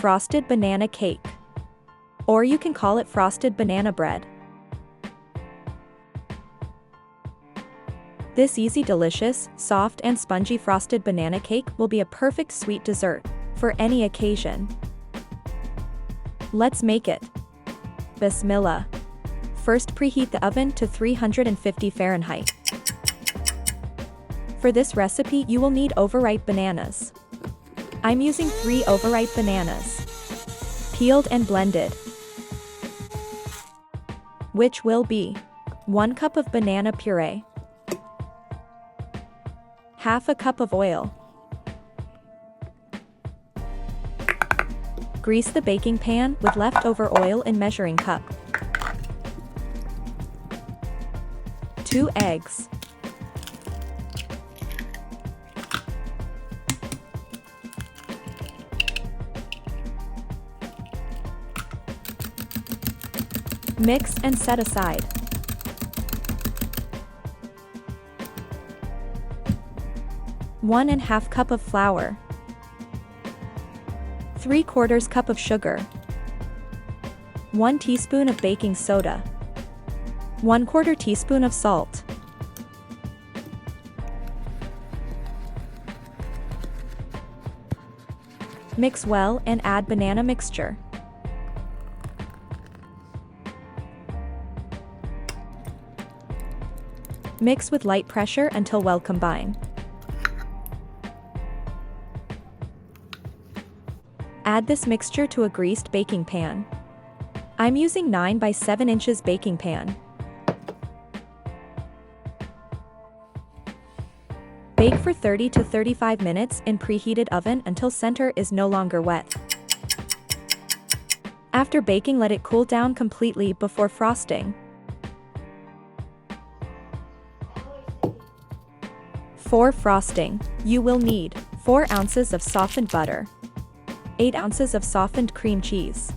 Frosted banana cake. Or you can call it frosted banana bread. This easy, delicious, soft and spongy frosted banana cake will be a perfect sweet dessert for any occasion. Let's make it. Bismillah. First, preheat the oven to 350 Fahrenheit. For this recipe, you will need overripe bananas. I'm using 3 overripe bananas, peeled and blended, which will be 1 cup of banana puree, half a cup of oil. Grease the baking pan with leftover oil in measuring cup. 2 eggs. Mix and set aside. One and a half cup of flour. 3/4 cup of sugar. 1 teaspoon of baking soda. 1/4 teaspoon of salt. Mix well and add banana mixture. Mix with light pressure until well combined. Add this mixture to a greased baking pan. I'm using 9 by 7 inches baking pan. Bake for 30 to 35 minutes in preheated oven until center is no longer wet. After baking, let it cool down completely before frosting. For frosting, you will need 4 ounces of softened butter, 8 ounces of softened cream cheese.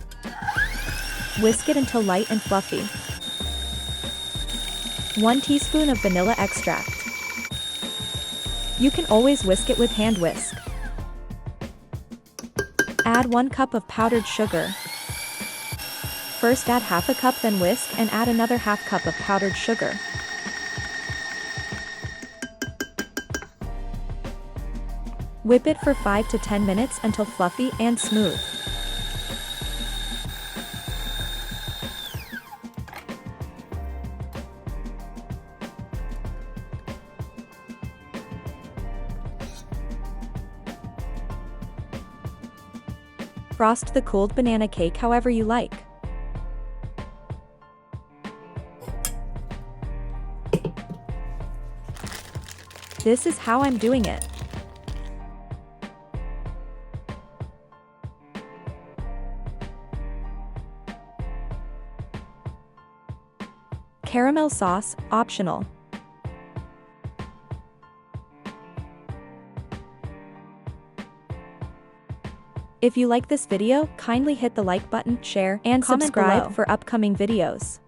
Whisk it until light and fluffy. 1 teaspoon of vanilla extract. You can always whisk it with hand whisk. Add 1 cup of powdered sugar. First add half a cup, then whisk and add another half cup of powdered sugar. Whip it for 5 to 10 minutes until fluffy and smooth. Frost the cooled banana cake however you like. This is how I'm doing it. Caramel sauce, optional. If you like this video, kindly hit the like button, share, and subscribe below for upcoming videos.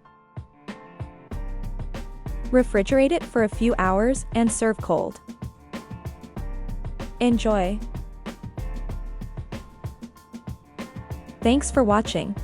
Refrigerate it for a few hours and serve cold. Enjoy! Thanks for watching.